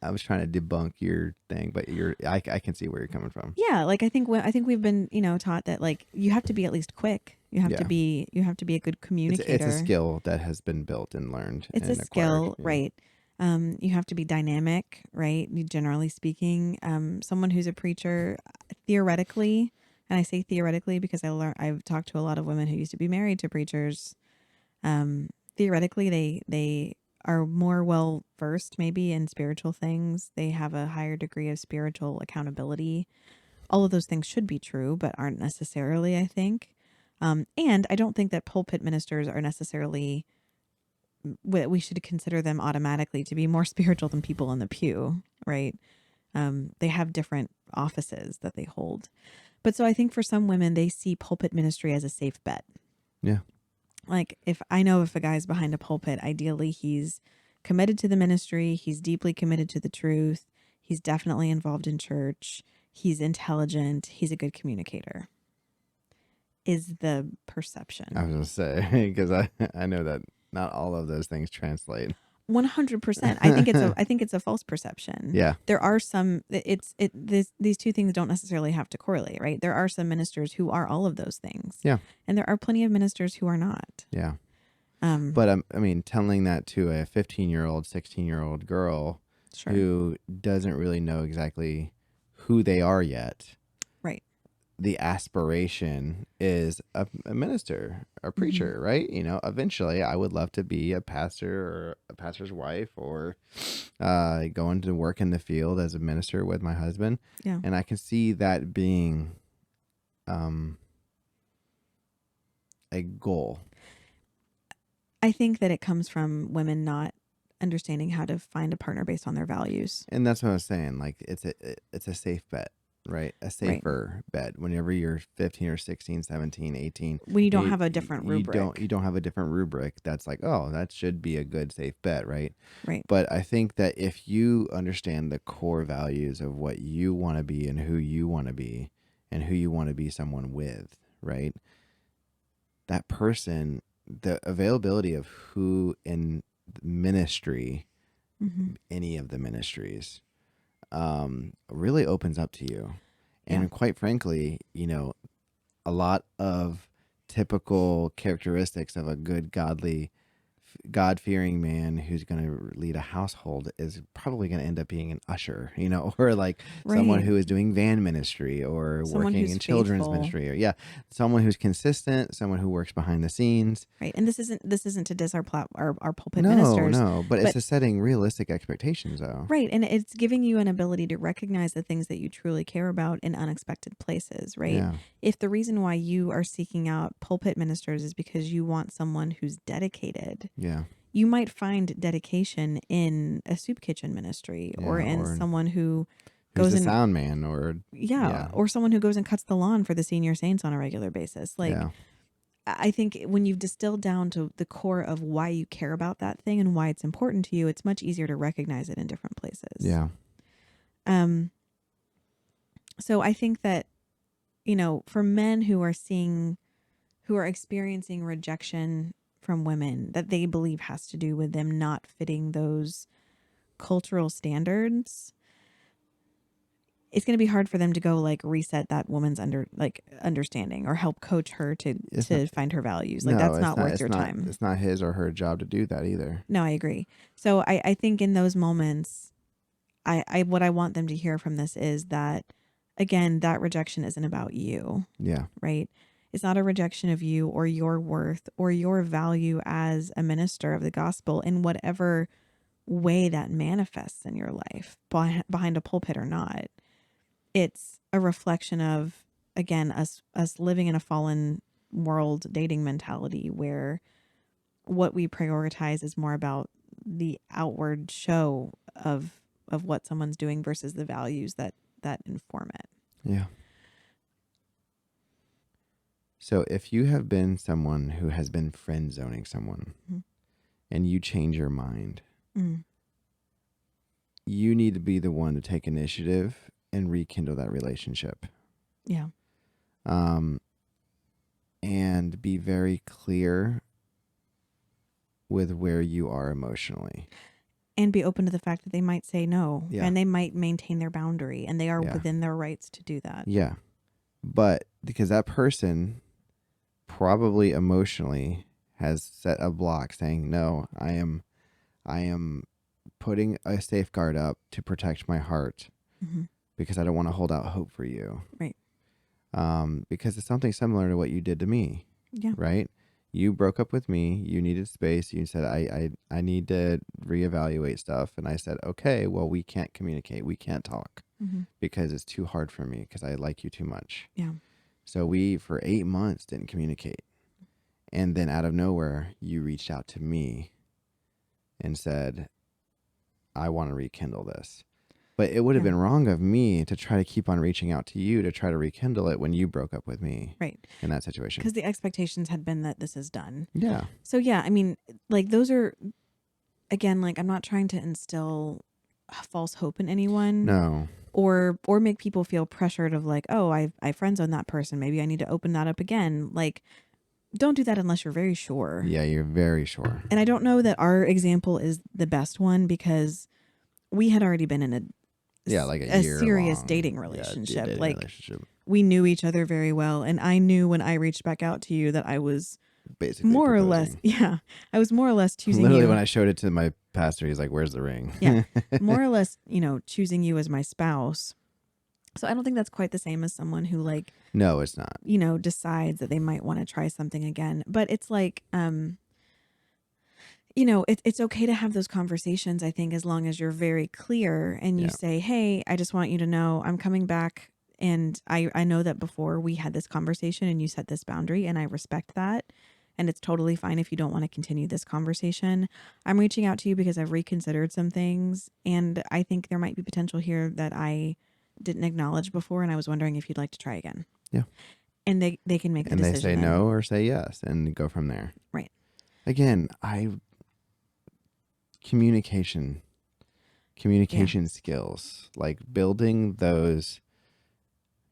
I was trying to debunk your thing, but I can see where you're coming from. Yeah, like I think we've been taught that like you have to be at least quick. You have to be a good communicator. It's a skill that has been built and learned. It's a skill, right? You have to be dynamic, right? Generally speaking, someone who's a preacher, theoretically, and I say theoretically because I've talked to a lot of women who used to be married to preachers. Theoretically, they are more well versed maybe in spiritual things. They have a higher degree of spiritual accountability. All of those things should be true, but aren't necessarily, I think. And I don't think that pulpit ministers are necessarily, we should consider them automatically to be more spiritual than people in the pew, right? They have different offices that they hold. But so I think for some women, they see pulpit ministry as a safe bet. Yeah. Like if a guy's behind a pulpit, ideally he's committed to the ministry. He's deeply committed to the truth. He's definitely involved in church. He's intelligent. He's a good communicator. Is the perception. I was going to say, because I know that not all of those things translate. 100%. I think it's a false perception. Yeah. There are some, these two things don't necessarily have to correlate, right? There are some ministers who are all of those things. Yeah. And there are plenty of ministers who are not. Yeah. But telling that to a 15-year-old, 16-year-old girl Sure. who doesn't really know exactly who they are yet. Right. The aspiration is a minister, a preacher, Mm-hmm. right? Eventually I would love to be a pastor or a pastor's wife or going to work in the field as a minister with my husband. Yeah. And I can see that being a goal. I think that it comes from women not understanding how to find a partner based on their values. And that's what I was saying. Like it's a safe bet. Right? A safer bet whenever you're 15 or 16, 17, 18. When you don't have a different rubric. You don't have a different rubric that's like, oh, that should be a good safe bet, right? Right. But I think that if you understand the core values of what you want to be and who you want to be and who you want to be someone with, right? That person, the availability of who in ministry, any of the ministries, really opens up to you. And quite frankly, a lot of typical characteristics of a good, godly, God-fearing man who's going to lead a household is probably going to end up being an usher, or like someone who is doing van ministry or someone working in children's ministry, or someone who's consistent, someone who works behind the scenes. Right. And this isn't to diss our pulpit ministers. No, but it's just setting realistic expectations though. Right. And it's giving you an ability to recognize the things that you truly care about in unexpected places, right? Yeah. If the reason why you are seeking out pulpit ministers is because you want someone who's dedicated, yeah, you might find dedication in a soup kitchen ministry or in someone who goes a sound man or someone who goes and cuts the lawn for the senior saints on a regular basis. Like, I think when you've distilled down to the core of why you care about that thing and why it's important to you, it's much easier to recognize it in different places. Yeah. So I think that, for men who are experiencing rejection from women that they believe has to do with them not fitting those cultural standards, it's going to be hard for them to go like reset that woman's understanding or help coach her to find her values. Like that's not worth your time. It's not his or her job to do that either. No, I agree. So I think in those moments, what I want them to hear from this is that, again, that rejection isn't about you, Yeah. right? It's not a rejection of you or your worth or your value as a minister of the gospel in whatever way that manifests in your life, behind a pulpit or not. It's a reflection of, again, us living in a fallen world dating mentality where what we prioritize is more about the outward show of what someone's doing versus the values that inform it. Yeah. So if you have been someone who has been friend zoning someone Mhm. and you change your mind, Mm. you need to be the one to take initiative and rekindle that relationship. Yeah. And be very clear with where you are emotionally. And be open to the fact that they might say no, Yeah. and they might maintain their boundary, and they are Yeah. within their rights to do that. Yeah. But because that person probably emotionally has set a block saying, no, I am putting a safeguard up to protect my heart Mm-hmm. because I don't want to hold out hope for you. Right. Because it's something similar to what you did to me. Yeah. Right? You broke up with me. You needed space. You said, I need to reevaluate stuff. And I said, okay, well, we can't communicate. We can't talk Mm-hmm. because it's too hard for me because I like you too much. Yeah. So we, for 8 months, didn't communicate. And then out of nowhere, you reached out to me and said, I want to rekindle this. But it would have Yeah. been wrong of me to try to keep on reaching out to you to try to rekindle it when you broke up with me. Right. In that situation. Because the expectations had been that this is done. Yeah. So yeah, I mean, like those are, again, like I'm not trying to instill false hope in anyone. No. Or make people feel pressured of like, oh, I friend zoned that person. Maybe I need to open that up again. Like, don't do that unless you're very sure. Yeah, you're very sure. And I don't know that our example is the best one because we had already been in a serious dating relationship. We knew each other very well, and I knew when I reached back out to you that I was basically more proposing. or less, yeah, I was more or less choosing Literally, you. when I showed it to my pastor, he's like, "Where's the ring?" Yeah, more or less, choosing you as my spouse. So I don't think that's quite the same as someone who like, no, it's not. Decides that they might want to try something again. But it's like, it's okay to have those conversations, I think, as long as you're very clear and you say, hey, I just want you to know I'm coming back. And I know that before we had this conversation and you set this boundary and I respect that. And it's totally fine if you don't want to continue this conversation. I'm reaching out to you because I've reconsidered some things. And I think there might be potential here that I didn't acknowledge before. And I was wondering if you'd like to try again. Yeah. And they can make the decision. And they say then. no or say yes and go from there. Right. Again, communication skills, like building those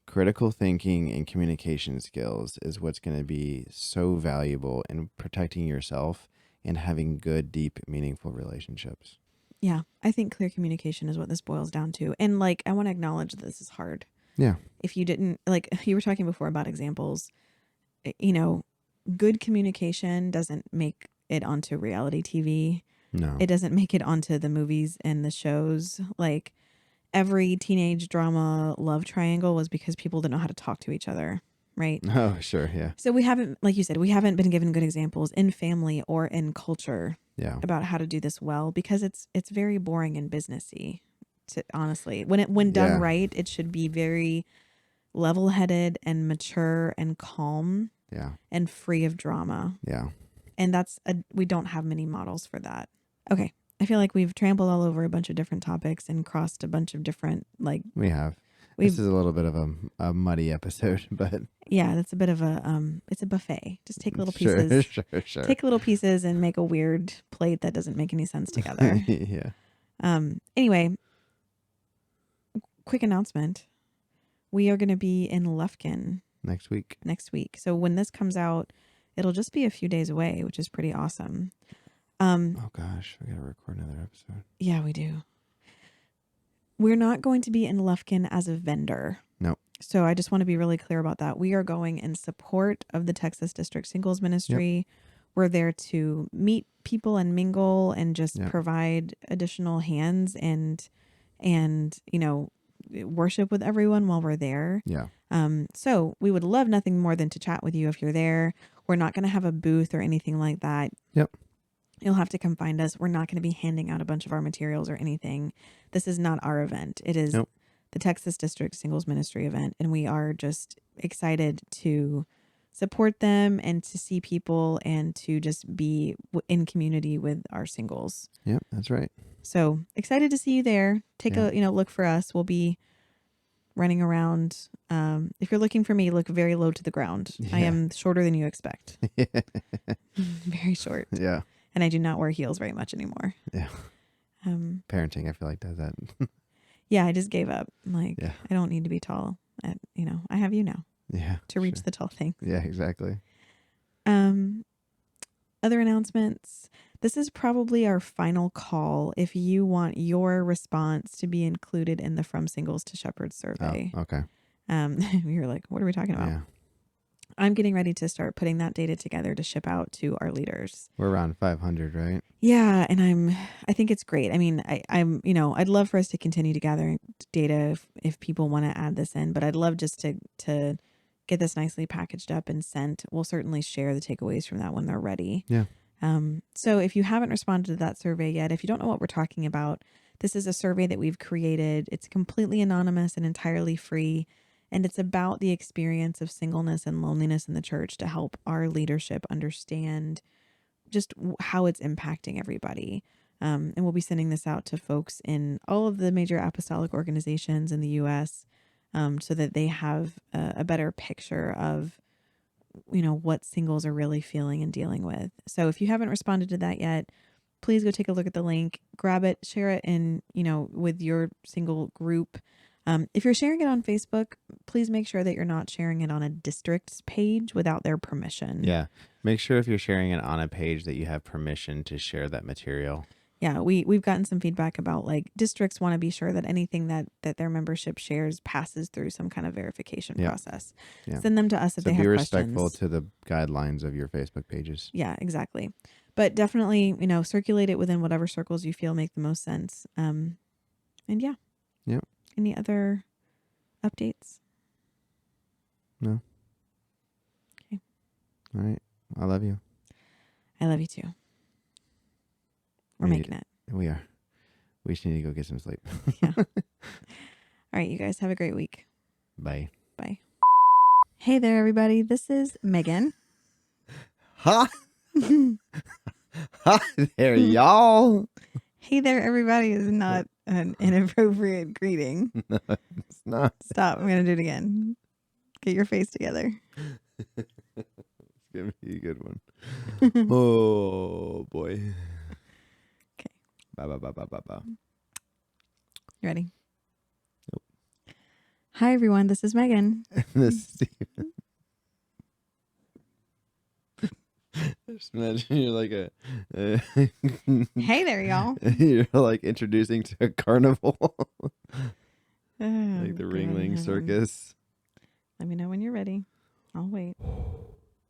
critical thinking and communication skills is what's going to be so valuable in protecting yourself and having good, deep, meaningful relationships. Yeah, I think clear communication is what this boils down to. And like, I want to acknowledge that this is hard. Yeah. If you didn't, like you were talking before about examples, good communication doesn't make it onto reality TV. No. It doesn't make it onto the movies and the shows. Like every teenage drama love triangle was because people didn't know how to talk to each other. Right. Oh, sure. Yeah. So we haven't, like you said, we haven't been given good examples in family or in culture about how to do this well, because it's very boring and businessy. Honestly, when done right, it should be very level-headed and mature and calm. Yeah. And free of drama. Yeah. And we don't have many models for that. Okay. I feel like we've trampled all over a bunch of different topics and crossed a bunch of different, like... We have. This is a little bit of a muddy episode, but... Yeah, that's a bit of it's a buffet. Just take little pieces. Sure. Take little pieces and make a weird plate that doesn't make any sense together. Yeah. Anyway, quick announcement. We are going to be in Lufkin next week. So when this comes out, it'll just be a few days away, which is pretty awesome. Oh gosh, we got to record another episode. Yeah, we do. We're not going to be in Lufkin as a vendor. No. So I just want to be really clear about that. We are going in support of the Texas District Singles Ministry. Yep. We're there to meet people and mingle and just provide additional hands and and, worship with everyone while we're there. Yeah. So we would love nothing more than to chat with you if you're there. We're not going to have a booth or anything like that. Yep. You'll have to come find us. We're not going to be handing out a bunch of our materials or anything. This is not our event. It is the Texas District Singles Ministry event. And we are just excited to support them and to see people and to just be in community with our singles. Yep, that's right. So excited to see you there. Take a, look for us. We'll be running around. If you're looking for me, look very low to the ground. Yeah. I am shorter than you expect. Very short. Yeah. And I do not wear heels very much anymore. Yeah. Parenting, I feel like, does that. Yeah, I just gave up. I don't need to be tall. I have you now. Yeah. To reach the tall thing. Yeah, exactly. Other announcements. This is probably our final call if you want your response to be included in the From Singles to Shepherds survey. Oh, okay. You're like, what are we talking about? Yeah. I'm getting ready to start putting that data together to ship out to our leaders. We're around 500, right? Yeah, and I think it's great. I mean, I'm I'd love for us to continue to gather data if people want to add this in, but I'd love just to get this nicely packaged up and sent. We'll certainly share the takeaways from that when they're ready. Yeah. So if you haven't responded to that survey yet, if you don't know what we're talking about, this is a survey that we've created. It's completely anonymous and entirely free. And it's about the experience of singleness and loneliness in the church to help our leadership understand just how it's impacting everybody. And we'll be sending this out to folks in all of the major apostolic organizations in the U.S. So that they have a better picture of, what singles are really feeling and dealing with. So if you haven't responded to that yet, please go take a look at the link, grab it, share it in, with your single group. If you're sharing it on Facebook, please make sure that you're not sharing it on a district's page without their permission. Yeah. Make sure if you're sharing it on a page that you have permission to share that material. Yeah, we've gotten some feedback about districts want to be sure that anything that their membership shares passes through some kind of verification process. Yeah. Send them to us if they have questions. Be respectful to the guidelines of your Facebook pages. Yeah, exactly. But definitely, circulate it within whatever circles you feel make the most sense. And yeah. Yep. Any other updates? No. Okay. All right. I love you. I love you too. We're making it. We are. We just need to go get some sleep. Yeah. All right, you guys have a great week. Bye. Bye. Hey there, everybody. This is Megan. Hi. Hi there, y'all. Hey there, everybody is not an inappropriate greeting. No, it's not. Stop. I'm going to do it again. Get your face together. It's going to be a good one. Oh, boy. Okay. Bye, bye, bye, bye, bye, bye. You ready? Nope. Hi, everyone. This is Megan. This is Steven. Just imagine you're like Hey there, y'all. You're like introducing to a carnival. Oh, like the Ringling Circus. Let me know when you're ready. I'll wait.